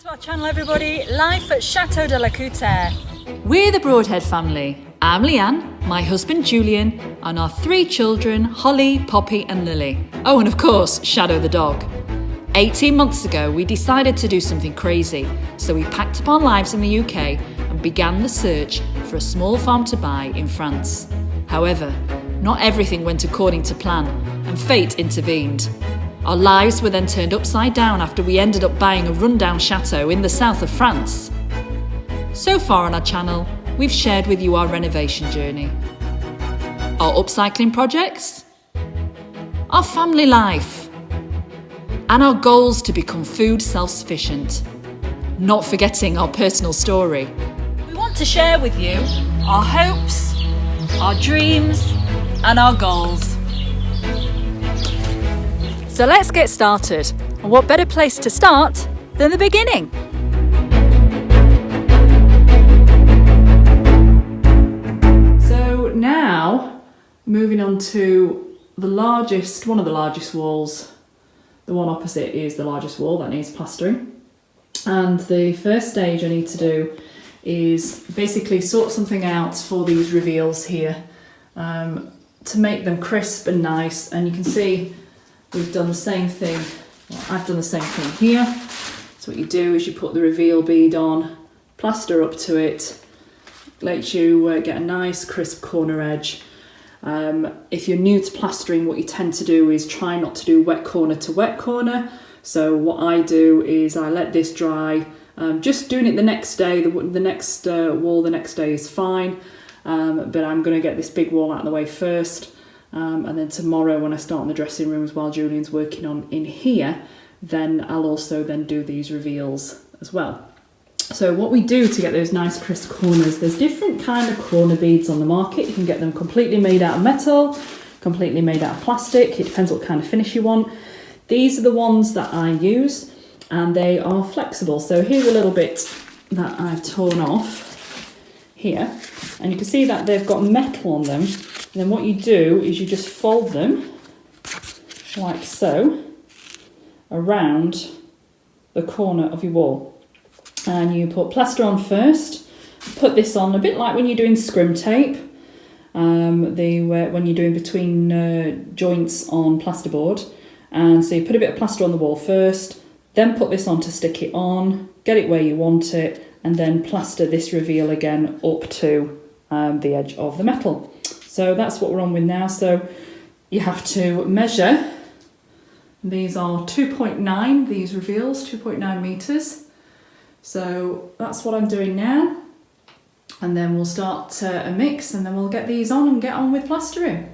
to our channel, everybody. Life at Chateau de la Couture. We're the Broadhead family. I'm Leanne, my husband Julian, and our 3 children, Holly, Poppy and Lily. Oh, and of course, Shadow the dog. 18 months ago, we decided to do something crazy, so we packed up our lives in the UK and began the search for a small farm to buy in France. However, not everything went according to plan, and fate intervened. Our lives were then turned upside down after we ended up buying a rundown chateau in the south of France. So far on our channel, we've shared with you our renovation journey, our upcycling projects, our family life, and our goals to become food self-sufficient, not forgetting our personal story. We want to share with you our hopes, our dreams, and our goals. So let's get started. And what better place to start than the beginning? So now, moving on to one of the largest walls. The one opposite is the largest wall that needs plastering. And the first stage I need to do is basically sort something out for these reveals here to make them crisp and nice. And you can see we've done the same thing. Well, I've done the same thing here. So what you do is you put the reveal bead on, plaster up to it, lets you get a nice crisp corner edge. If you're new to plastering, what you tend to do is try not to do wet corner to wet corner. So what I do is I let this dry. Just doing it the next day, the next wall the next day is fine. But I'm going to get this big wall out of the way first. And then tomorrow when I start in the dressing rooms while Julian's working on in here, then I'll also then do these reveals as well. So what we do to get those nice crisp corners, there's different kind of corner beads on the market. You can get them completely made out of metal, completely made out of plastic. It depends what kind of finish you want. These are the ones that I use and they are flexible. So here's a little bit that I've torn off here. And you can see that they've got metal on them. And then what you do is you just fold them like so around the corner of your wall. And you put plaster on first, put this on a bit like when you're doing scrim tape, when you're doing between joints on plasterboard. And so you put a bit of plaster on the wall first, then put this on to stick it on, get it where you want it, and then plaster this reveal again up to the edge of the metal. So that's what we're on with now. So you have to measure. These are 2.9, these reveals, 2.9 metres. So that's what I'm doing now. And then we'll start a mix and then we'll get these on and get on with plastering.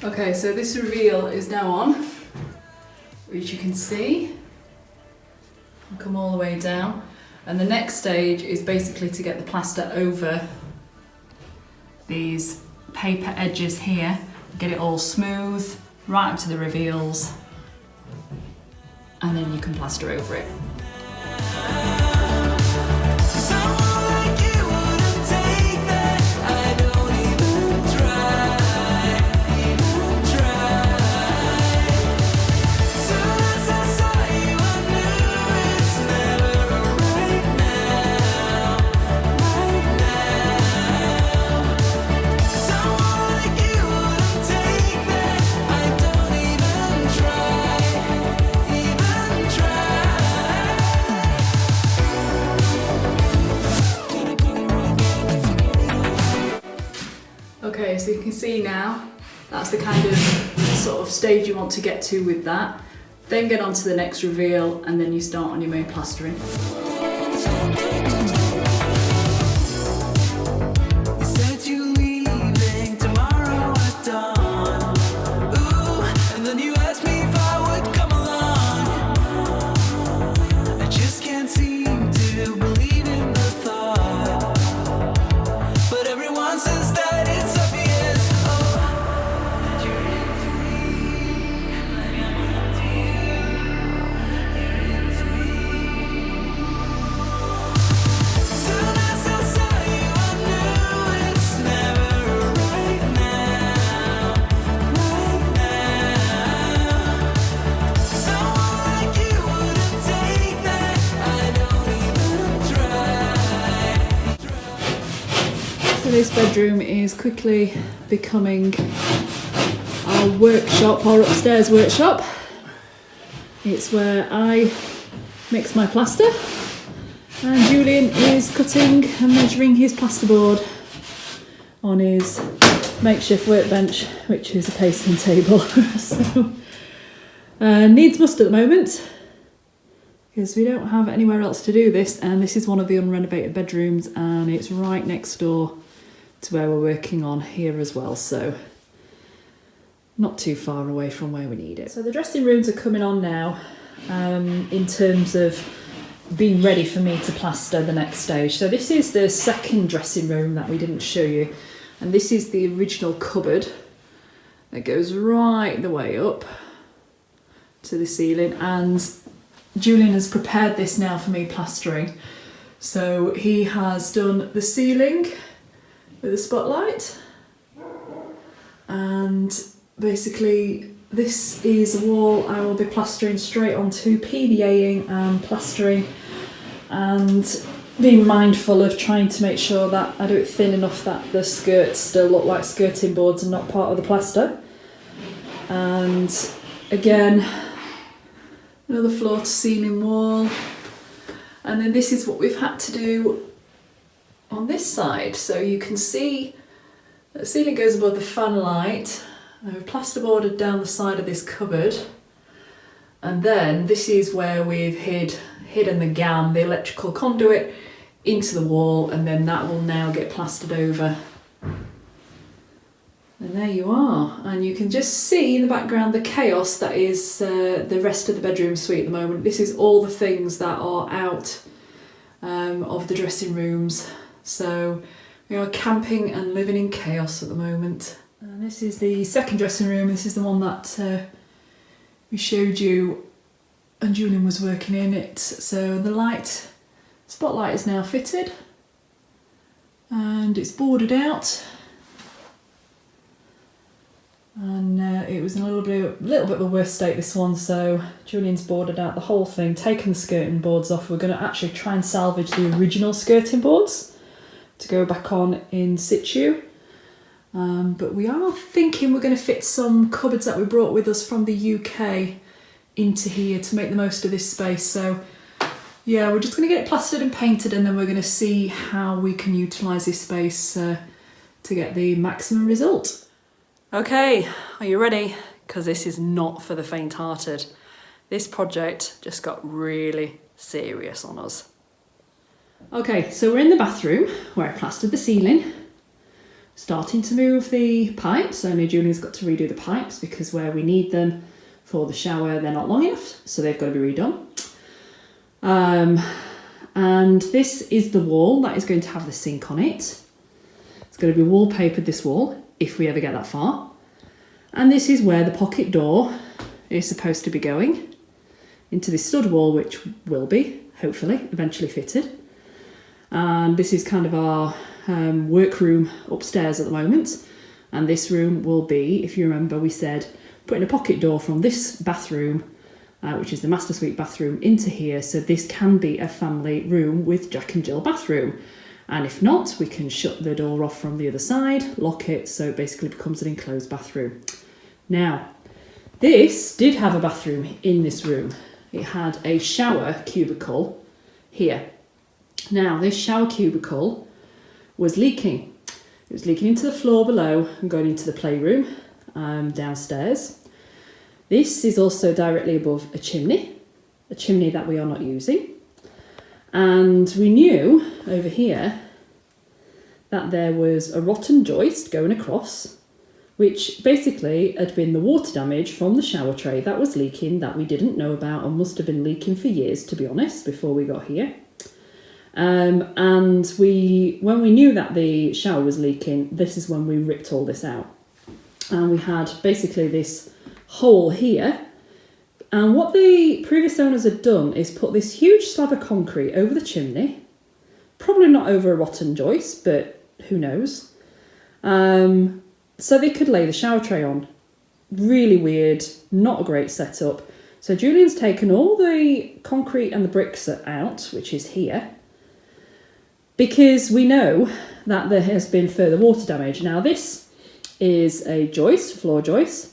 Okay, so this reveal is now on, which you can see. I'll come all the way down. And the next stage is basically to get the plaster over these paper edges here, get it all smooth, right up to the reveals, and then you can plaster over it. Okay, so you can see now That's the kind of sort of stage you want to get to with that. Then get on to the next reveal, and then you start on your main plastering. This bedroom is quickly becoming our workshop, our upstairs workshop. It's where I mix my plaster, and Julian is cutting and measuring his plasterboard on his makeshift workbench, which is a pasting table. So needs must at the moment, because we don't have anywhere else to do this, and this is one of the unrenovated bedrooms, and it's right next door to where we're working on here as well, so not too far away from where we need it. So the dressing rooms are coming on now, in terms of being ready for me to plaster the next stage. So this is the second dressing room that we didn't show you, and this is the original cupboard that goes right the way up to the ceiling, and Julian has prepared this now for me plastering. So he has done the ceiling with a spotlight, and basically this is a wall I will be plastering straight onto, PVAing and plastering, and being mindful of trying to make sure that I do it thin enough that the skirts still look like skirting boards and not part of the plaster. And again, another floor to ceiling wall, and then this is what we've had to do on this side. So you can see the ceiling goes above the fan light, and we've plasterboarded down the side of this cupboard, and then this is where we've hidden the GAM, the electrical conduit, into the wall, and then that will now get plastered over. And there you are, and you can just see in the background the chaos that is the rest of the bedroom suite at the moment. This is all the things that are out of the dressing rooms. So we are camping and living in chaos at the moment. And this is the second dressing room. This is the one that we showed you and Julian was working in it. So the spotlight is now fitted, and it's boarded out. And it was in a little bit of a worse state, this one, so Julian's boarded out the whole thing, taken the skirting boards off. We're going to actually try and salvage the original skirting boards to go back on in situ. But we are thinking we're going to fit some cupboards that we brought with us from the UK into here to make the most of this space. So yeah, we're just going to get it plastered and painted, and then we're going to see how we can utilise this space to get the maximum result. Okay, are you ready? Because this is not for the faint-hearted. This project just got really serious on us. Okay, so we're in the bathroom where I plastered the ceiling, starting to move the pipes. Only Julian's got to redo the pipes because where we need them for the shower, they're not long enough, so they've got to be redone. And this is the wall that is going to have the sink on it. It's going to be wallpapered, this wall, if we ever get that far. And this is where the pocket door is supposed to be going, into this stud wall, which will be, hopefully, eventually fitted. And this is kind of our workroom upstairs at the moment. And this room will be, if you remember, we said putting a pocket door from this bathroom, which is the master suite bathroom, into here. So this can be a family room with Jack and Jill bathroom. And if not, we can shut the door off from the other side, lock it, so it basically becomes an enclosed bathroom. Now, this did have a bathroom in this room. It had a shower cubicle here. Now, this shower cubicle was leaking. It was leaking into the floor below and going into the playroom. downstairs. This is also directly above a chimney that we are not using. And we knew over here that there was a rotten joist going across, which basically had been the water damage from the shower tray that was leaking, that we didn't know about and must have been leaking for years, to be honest, before we got here. And when we knew that the shower was leaking, this is when we ripped all this out. And we had basically this hole here. And what the previous owners had done is put this huge slab of concrete over the chimney, probably not over a rotten joist, but who knows, so they could lay the shower tray on. Really weird, not a great setup. So Julian's taken all the concrete and the bricks out, which is here, because we know that there has been further water damage. Now this is a joist, floor joist,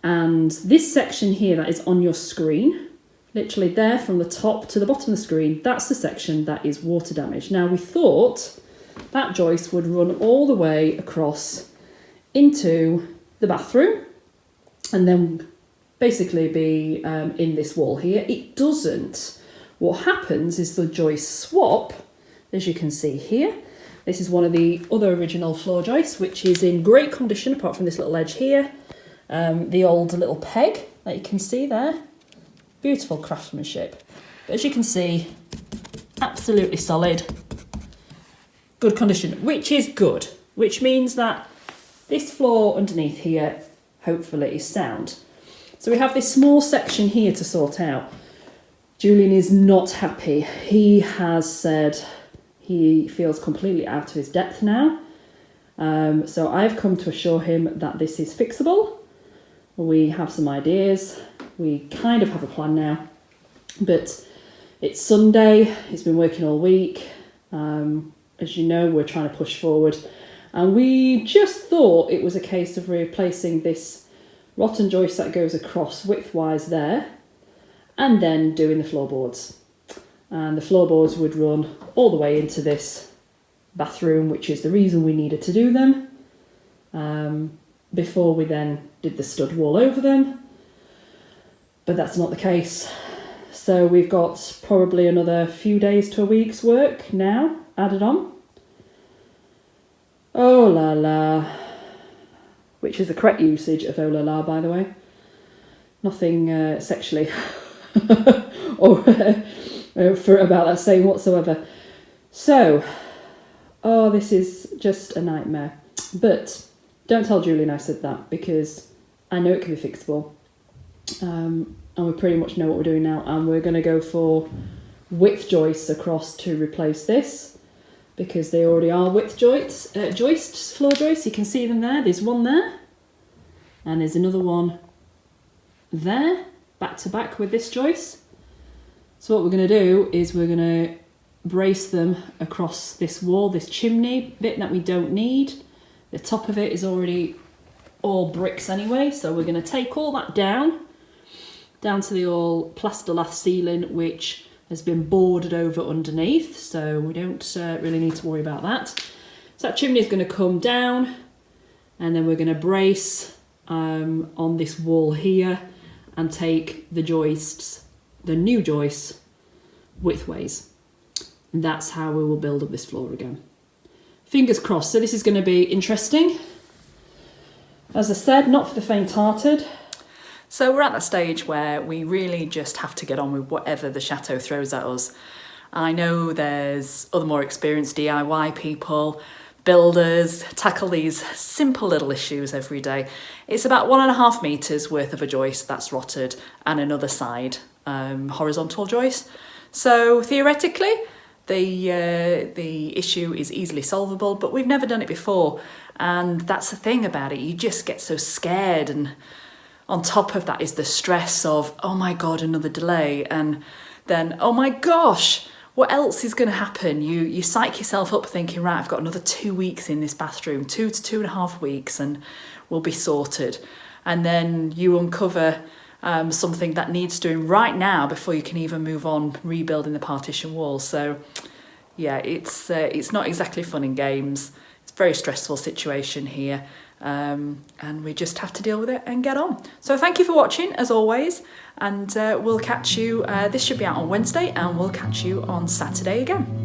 and this section here that is on your screen, literally there from the top to the bottom of the screen, that's the section that is water damage. Now we thought that joist would run all the way across into the bathroom and then basically be in this wall here. It doesn't. What happens is the joists swap, as you can see here. This is one of the other original floor joists, which is in great condition apart from this little edge here. The old little peg that you can see there. Beautiful craftsmanship. But as you can see, absolutely solid. Good condition, which is good. Which means that this floor underneath here, hopefully, is sound. So we have this small section here to sort out. Julian is not happy. He has said he feels completely out of his depth now. So I've come to assure him that this is fixable. We have some ideas. We kind of have a plan now. But it's Sunday. He's been working all week. As you know, we're trying to push forward. And we just thought it was a case of replacing this rotten joist that goes across widthwise there, and then doing the floorboards. And the floorboards would run all the way into this bathroom, which is the reason we needed to do them, before we then did the stud wall over them. But that's not the case. So we've got probably another few days to a week's work now added on. Oh la la, which is the correct usage of oh la la, by the way. Nothing sexually or for about that saying whatsoever. So, oh, this is just a nightmare. But don't tell Julian I said that, because I know it can be fixable. And we pretty much know what we're doing now, and we're going to go for width joists across to replace this, because they already are width joists, floor joists. You can see them there. There's one there, and there's another one there, back to back with this joist. So what we're going to do is we're going to brace them across this wall, this chimney bit that we don't need. The top of it is already all bricks anyway, so we're going to take all that down to the all plaster lath ceiling, which has been boarded over underneath, so we don't really need to worry about that. So that chimney is going to come down, and then we're going to brace on this wall here and take the joists, the new joists, widthways. And that's how we will build up this floor again. Fingers crossed. So this is going to be interesting. As I said, not for the faint-hearted. So we're at that stage where we really just have to get on with whatever the chateau throws at us. I know there's other more experienced DIY people, builders, tackle these simple little issues every day. It's about 1.5 meters worth of a joist that's rotted and another side horizontal joist. So theoretically, the issue is easily solvable, but we've never done it before. And that's the thing about it, you just get so scared, and on top of that is the stress of, oh my God, another delay. And then, oh my gosh, what else is going to happen? You psych yourself up thinking, right, I've got another 2 weeks in this bathroom, 2 to 2.5 weeks, and we'll be sorted. And then you uncover something that needs doing right now before you can even move on rebuilding the partition wall. So yeah, it's not exactly fun and games. It's a very stressful situation here. and we just have to deal with it and get on. So thank you for watching as always, and we'll catch you, this should be out on Wednesday, and we'll catch you on Saturday again.